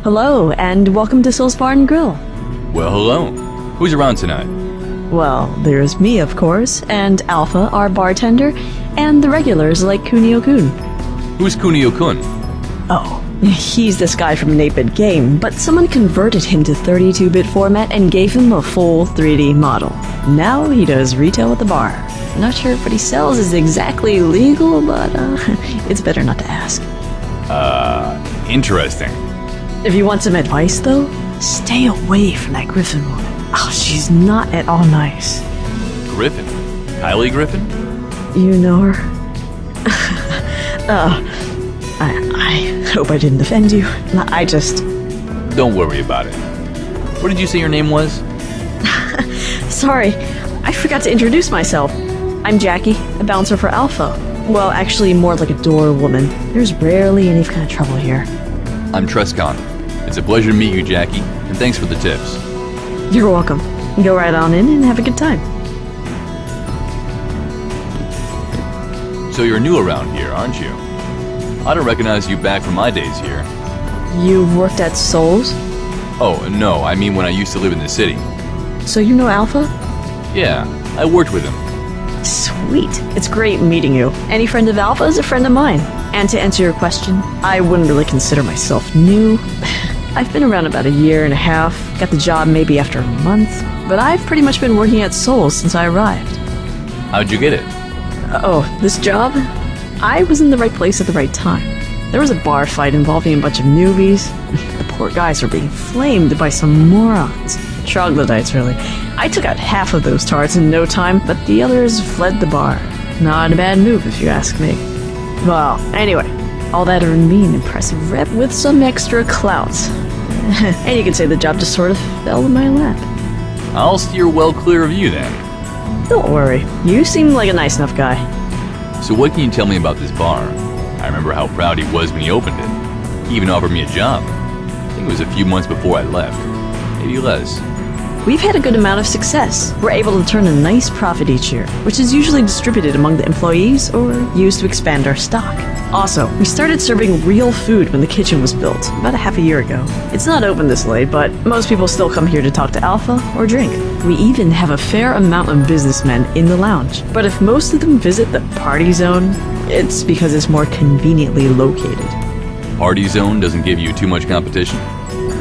Hello, and welcome to Soul's Bar and Grill. Well, hello. Who's around tonight? Well, there's me, of course, and Alpha, our bartender, and the regulars like Kunio-kun. Who's Kunio-kun? Oh, he's this guy from an 8-bit game, but someone converted him to 32-bit format and gave him a full 3D model. Now he does retail at the bar. Not sure if what he sells is exactly legal, but it's better not to ask. Interesting. If you want some advice, though, stay away from that Griffin woman. Oh, she's not at all nice. Griffin? Kylie Griffin? You know her? I hope I didn't offend you. I just... Don't worry about it. What did you say your name was? Sorry, I forgot to introduce myself. I'm Jackie, a bouncer for Alpha. Well, actually, more like a door woman. There's rarely any kind of trouble here. I'm Trescon. It's a pleasure to meet you, Jackie, and thanks for the tips. You're welcome. Go right on in and have a good time. So you're new around here, aren't you? I don't recognize you back from my days here. You've worked at Souls? Oh, no, I mean when I used to live in the city. So you know Alpha? Yeah, I worked with him. Sweet. It's great meeting you. Any friend of Alpha is a friend of mine. And to answer your question, I wouldn't really consider myself new. I've been around about a year and a half, got the job maybe after a month, but I've pretty much been working at Souls since I arrived. How'd you get it? Oh, this job? I was in the right place at the right time. There was a bar fight involving a bunch of newbies. The poor guys were being flamed by some morons. Troglodytes, really. I took out half of those tards in no time, but the others fled the bar. Not a bad move, if you ask me. Well, anyway, all that earned me an impressive rep with some extra clout. And you could say the job just sort of fell in my lap. I'll steer well clear of you then. Don't worry, you seem like a nice enough guy. So what can you tell me about this bar? I remember how proud he was when he opened it. He even offered me a job. I think it was a few months before I left. Maybe less. We've had a good amount of success. We're able to turn a nice profit each year, which is usually distributed among the employees or used to expand our stock. Also, we started serving real food when the kitchen was built, about a half a year ago. It's not open this late, but most people still come here to talk to Alpha or drink. We even have a fair amount of businessmen in the lounge, but if most of them visit the party zone, it's because it's more conveniently located. Party zone doesn't give you too much competition?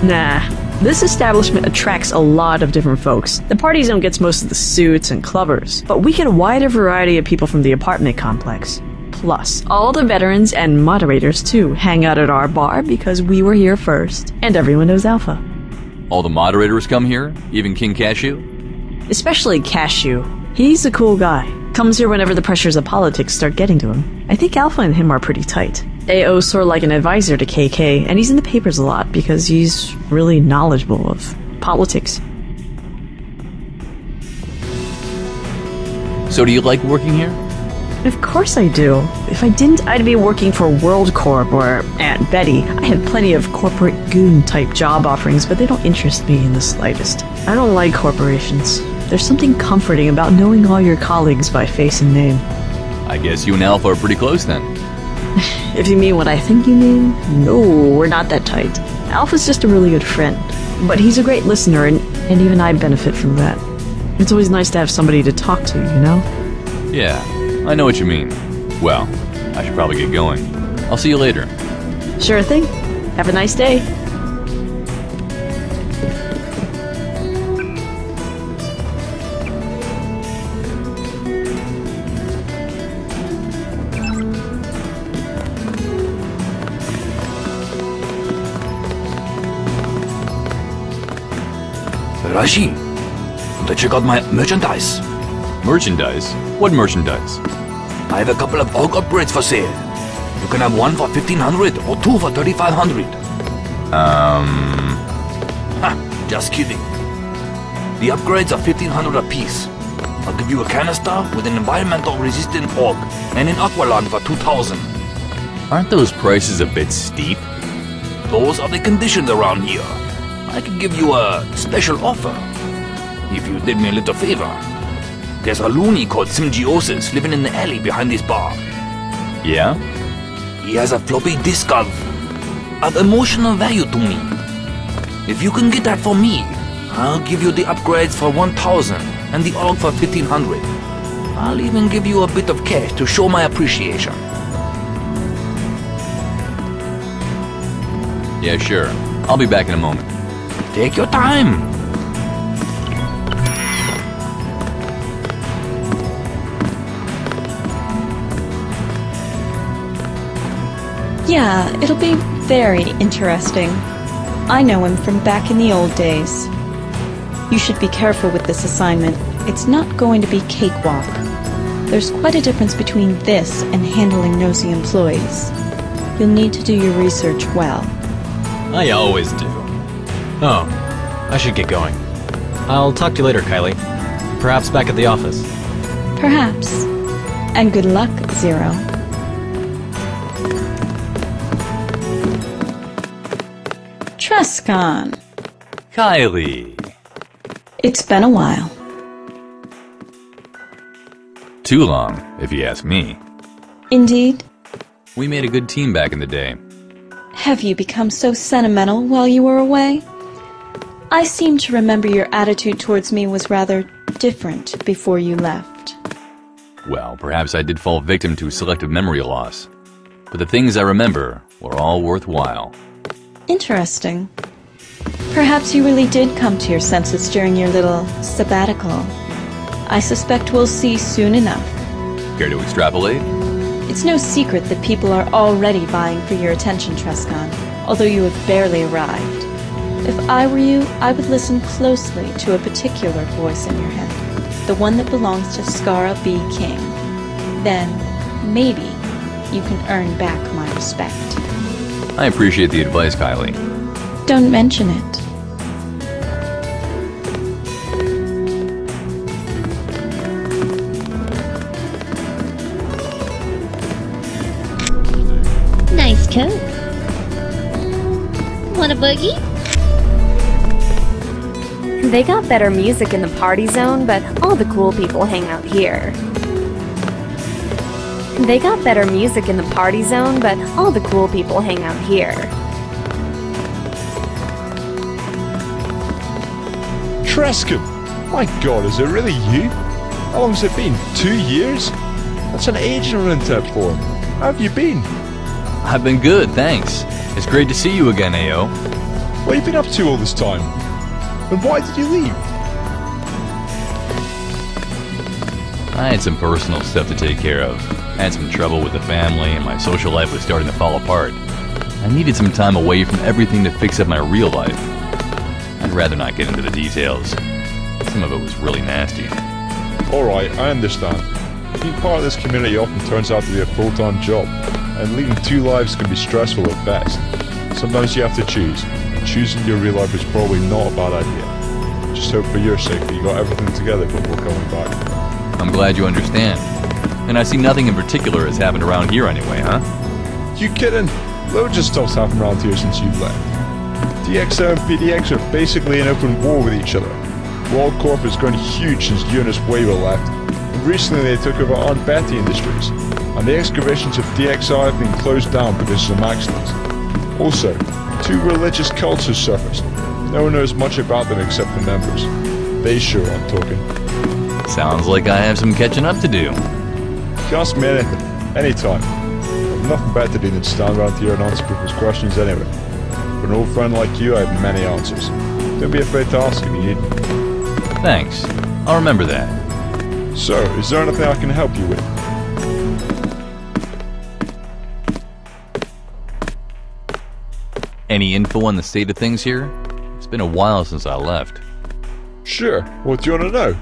Nah. This establishment attracts a lot of different folks. The party zone gets most of the suits and clubbers, but we get a wider variety of people from the apartment complex. Plus, all the veterans and moderators too hang out at our bar because we were here first, and everyone knows Alpha. All the moderators come here? Even King Cashew? Especially Cashew. He's a cool guy. Comes here whenever the pressures of politics start getting to him. I think Alpha and him are pretty tight. AO's sort of like an advisor to KK, and he's in the papers a lot because he's really knowledgeable of politics. So do you like working here? Of course I do. If I didn't, I'd be working for WorldCorp or Aunt Betty. I had plenty of corporate goon-type job offerings, but they don't interest me in the slightest. I don't like corporations. There's something comforting about knowing all your colleagues by face and name. I guess you and Alpha are pretty close then. If you mean what I think you mean, no, we're not that tight. Alpha's just a really good friend, but he's a great listener, and even I benefit from that. It's always nice to have somebody to talk to, you know? Yeah, I know what you mean. Well, I should probably get going. I'll see you later. Sure thing. Have a nice day. Rashi, check out my merchandise. Merchandise? What merchandise? I have a couple of orc upgrades for sale. You can have one for 1,500 or two for 3,500. Just kidding. The upgrades are 1,500 apiece. I'll give you a canister with an environmental resistant orc and an aqualung for 2,000. Aren't those prices a bit steep? Those are the conditions around here. I could give you a special offer if you did me a little favor. There's a loony called Symbiosis living in the alley behind this bar. Yeah? He has a floppy disk of emotional value to me. If you can get that for me, I'll give you the upgrades for 1,000 and the AUG for 1,500. I'll even give you a bit of cash to show my appreciation. Yeah, sure. I'll be back in a moment. Take your time. Yeah, it'll be very interesting. I know him from back in the old days. You should be careful with this assignment. It's not going to be cakewalk. There's quite a difference between this and handling nosy employees. You'll need to do your research well. I always do. Oh, I should get going. I'll talk to you later, Kylie. Perhaps back at the office. Perhaps. And good luck, Zero. Truscon. Kylie. It's been a while. Too long, if you ask me. Indeed. We made a good team back in the day. Have you become so sentimental while you were away? I seem to remember your attitude towards me was rather different before you left. Well, perhaps I did fall victim to selective memory loss. But the things I remember were all worthwhile. Interesting. Perhaps you really did come to your senses during your little sabbatical. I suspect we'll see soon enough. Care to extrapolate? It's no secret that people are already vying for your attention, Truscon, although you have barely arrived. If I were you, I would listen closely to a particular voice in your head, the one that belongs to Skara B. King. Then, maybe, you can earn back my respect. I appreciate the advice, Kylie. Don't mention it. Nice coat. Want a boogie? They got better music in the party zone, but all the cool people hang out here. They got better music in the party zone, but all the cool people hang out here. Truscon! My god, is it really you? How long's it been? 2 years? That's an age in Rintep form. How have you been? I've been good, thanks. It's great to see you again, AO. What have you been up to all this time? And why did you leave? I had some personal stuff to take care of. I had some trouble with the family, and my social life was starting to fall apart. I needed some time away from everything to fix up my real life. I'd rather not get into the details. Some of it was really nasty. Alright, I understand. Being part of this community often turns out to be a full-time job, and leading 2 lives can be stressful at best. Sometimes you have to choose, and choosing your real life is probably not a bad idea. Just hope for your sake that you got everything together before coming back. I'm glad you understand. And I see nothing in particular has happened around here anyway, huh? You kidding? Loads of stuff's happened around here since you left. DXO and PDX are basically in open war with each other. World Corp has grown huge since you and his Wave left, and recently they took over Aunt Betty Industries, and the excavations of DXI have been closed down because of some accidents. Also, 2 religious cults have surfaced. No one knows much about them except the members. They sure aren't talking. Sounds like I have some catching up to do. You can ask me anything, anytime. I've nothing better to do than stand around here and answer people's questions anyway. For an old friend like you, I have many answers. Don't be afraid to ask if you need me. Thanks. I'll remember that. So, is there anything I can help you with? Any info on the state of things here? It's been a while since I left. Sure, what do you want to know?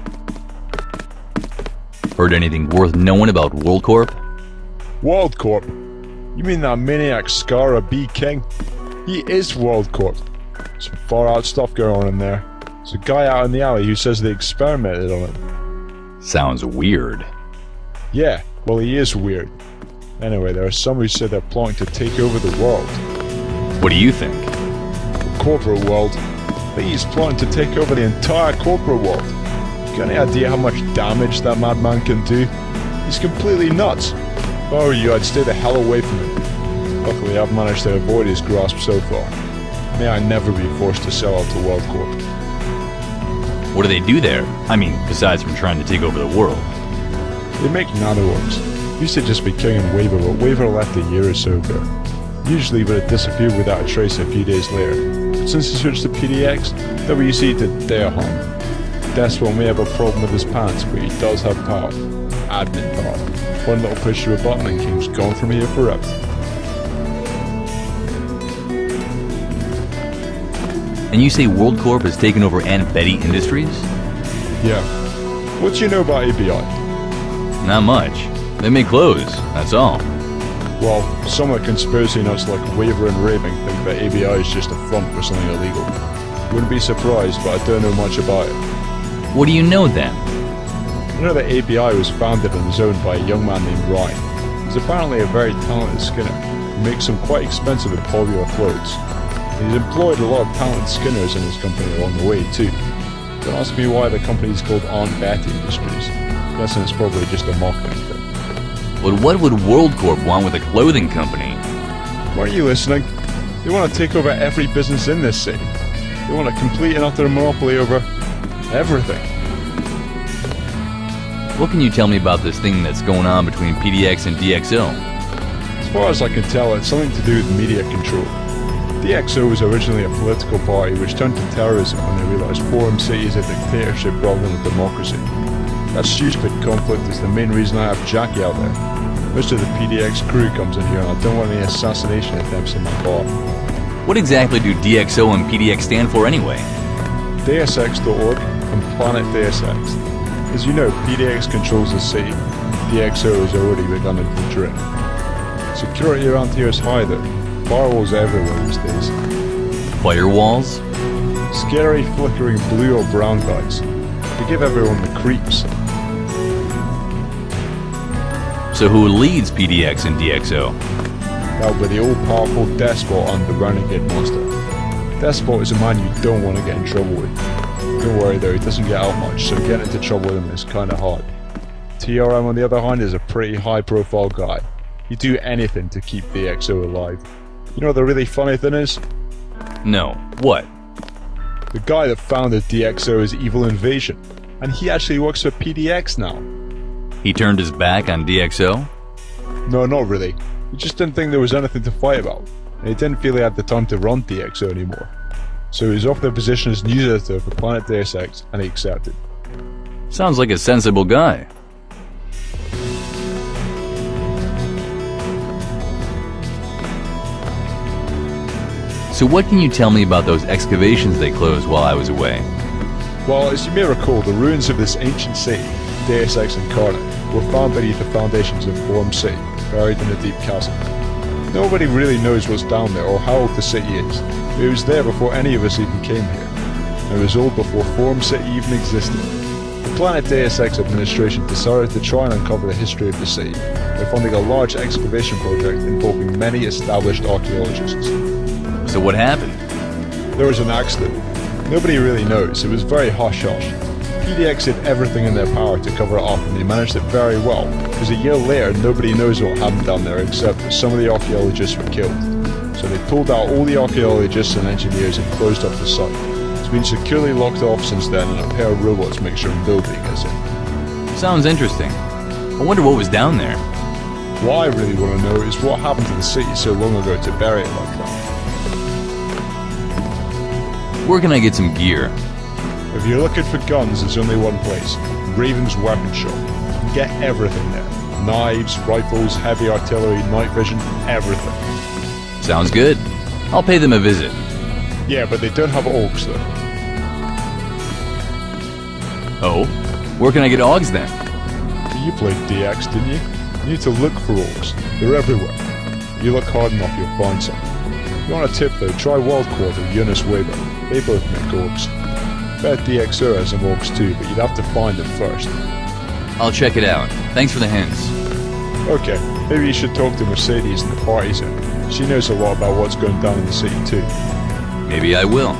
Heard anything worth knowing about World Corp? World Corp? You mean that maniac Skara B. King? He is World Corp. Some far out stuff going on in there. There's a guy out in the alley who says they experimented on him. Sounds weird. Yeah, well he is weird. Anyway, there are some who say they're plotting to take over the world. What do you think? The corporate world? I think he's plotting to take over the entire corporate world. You got any idea how much damage that madman can do? He's completely nuts. If I were you, I'd stay the hell away from him. Luckily, I've managed to avoid his grasp so far. may I never be forced to sell out to WorldCorp. What do they do there? I mean, besides from trying to take over the world. They make nanoworks. Used to just be king and Waver, but Waver left a year or so ago. Usually would have disappeared without a trace a few days later. But since he switched to PDX, WC did their harm. Despot may have a problem with his pants, but he does have power. Admin power. One little push to a button and King's gone from here forever. And you say WorldCorp has taken over Aunt Betty Industries? Yeah. What do you know about ABI? Not much. They make clothes, that's all. Well, some of the conspiracy nuts like Waver and Raving think that ABI is just a front for something illegal. Wouldn't be surprised, but I don't know much about it. What do you know then? I know that ABI was founded and is owned by a young man named Ryan. He's apparently a very talented skinner who makes some quite expensive and popular clothes. He's employed a lot of talented skinners in his company along the way too. Don't ask me why the company is called Aunt Betty Industries. I'm guessing it's probably just a marketing thing. But what would WorldCorp want with a clothing company? Weren't you listening? They want to take over every business in this city. They want a complete and utter monopoly over everything. What can you tell me about this thing that's going on between PDX and DxO? As far as I can tell, it's something to do with media control. DxO was originally a political party which turned to terrorism when they realised Forum City is a dictatorship rather than a democracy. That stupid conflict is the main reason I have Jackie out there. Most of the PDX crew comes in here and I don't want any assassination attempts in my bar. What exactly do DxO and PDX stand for anyway? DeusEx.org and Planet Deus Ex. As you know, PDX controls the city. DxO has already begun infiltrating. Security around here is high though. Firewalls everywhere these days. Firewalls? Scary flickering blue or brown guys. They give everyone the creeps. So who leads PDX and DxO? That would be the all-powerful Despot and the Renegade Monster. Despot is a man you don't want to get in trouble with. Don't worry though, he doesn't get out much, so getting into trouble with him is kinda hard. TRM on the other hand is a pretty high-profile guy. He'd do anything to keep DxO alive. You know what the really funny thing is? No. What? The guy that founded DxO is Evil Invasion, and he actually works for PDX now. He turned his back on DxO? No, not really. He just didn't think there was anything to fight about, and he didn't feel he had the time to run DxO anymore. So he was offered a position as news editor for Planet Deus Ex, and he accepted. Sounds like a sensible guy. So what can you tell me about those excavations they closed while I was away? Well, as you may recall, the ruins of this ancient city, Deus Ex Incarnate, were found beneath the foundations of Forum City, buried in a deep chasm. Nobody really knows what's down there or how old the city is. It was there before any of us even came here. And it was old before Forum City even existed. The Planet Deus Ex administration decided to try and uncover the history of the city by funding a large excavation project involving many established archaeologists. So what happened? There was an accident. Nobody really knows. It was very hush-hush. PDX did everything in their power to cover it up and they managed it very well, because a year later nobody knows what happened down there except that some of the archaeologists were killed. So they pulled out all the archaeologists and engineers and closed up the site. It's been securely locked off since then and a pair of robots make sure nobody gets in. Sounds interesting. I wonder what was down there. What I really want to know is what happened to the city so long ago to bury it like that. Where can I get some gear? If you're looking for guns, there's only one place. Raven's Weapon Shop. You can get everything there. Knives, rifles, heavy artillery, night vision, everything. Sounds good. I'll pay them a visit. Yeah, but they don't have orcs though. Oh? Where can I get Augs then? You played DX, didn't you? You need to look for orcs. They're everywhere. If you look hard enough, you'll find some. If you want a tip though, try WorldCorp or Eunice Weber. They both make orcs. Bet DxO has some orcs too, but you'd have to find them first. I'll check it out. Thanks for the hints. Okay, maybe you should talk to Mercedes in the party zone. She knows a lot about what's going down in the city too. Maybe I will.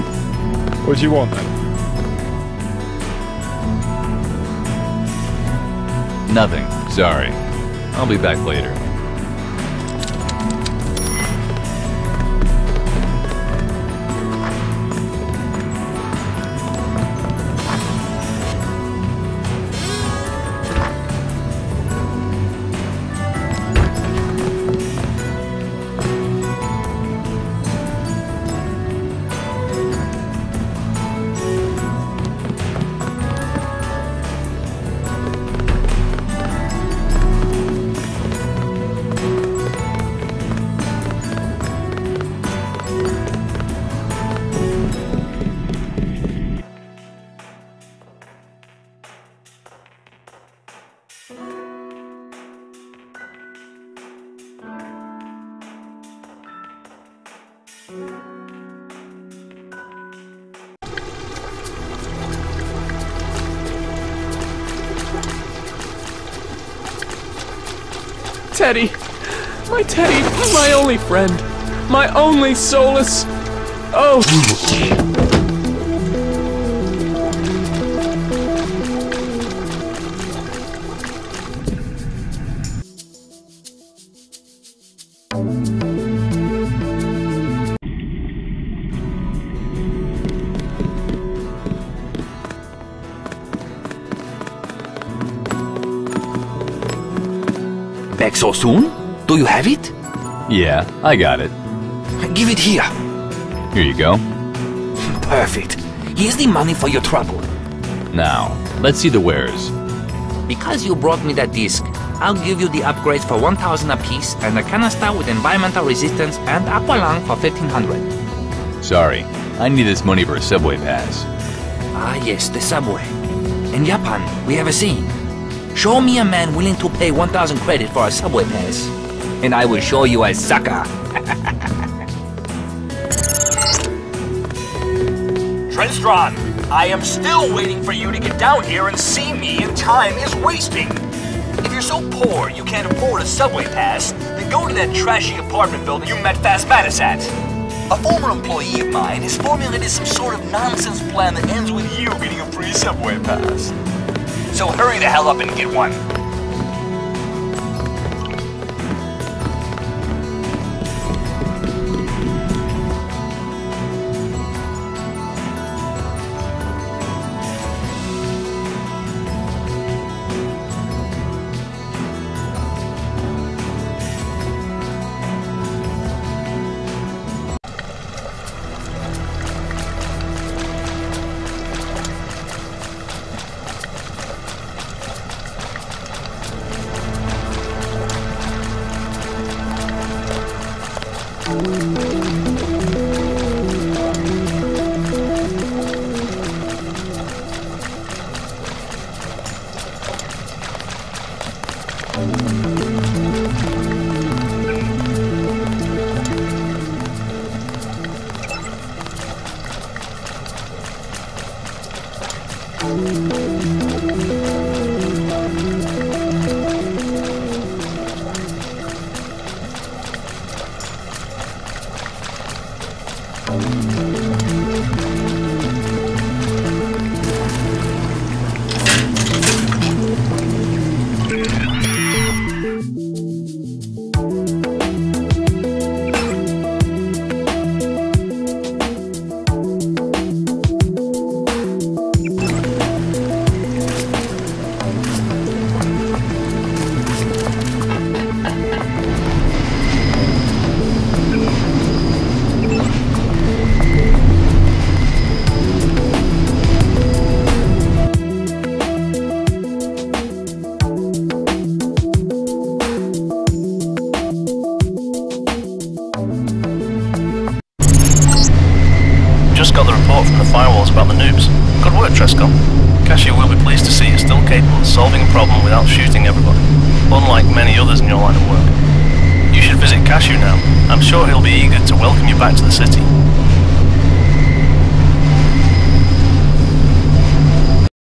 What do you want then? Nothing. Sorry. I'll be back later. Teddy! My Teddy! My only friend! My only solace! Oh! Back so soon? Do you have it? Yeah, I got it. Give it here. Here you go. Perfect. Here's the money for your trouble. Now, let's see the wares. Because you brought me that disc, I'll give you the upgrades for 1,000 apiece and a canister with environmental resistance and aqualung for 1,500. Sorry, I need this money for a subway pass. Ah yes, the subway. In Japan, we have a saying. Show me a man willing to pay 1,000 credit for a subway pass, and I will show you a sucker. Trenstron, I am still waiting for you to get down here and see me, and time is wasting. If you're so poor you can't afford a subway pass, then go to that trashy apartment building you met Fastmatis at. A former employee of mine has formulated some sort of nonsense plan that ends with you getting a free subway pass. So hurry the hell up and get one. Got the report from the firewalls about the noobs. Good work, Trescott. Cashew will be pleased to see you're still capable of solving a problem without shooting everybody, unlike many others in your line of work. You should visit Cashew now. I'm sure he'll be eager to welcome you back to the city.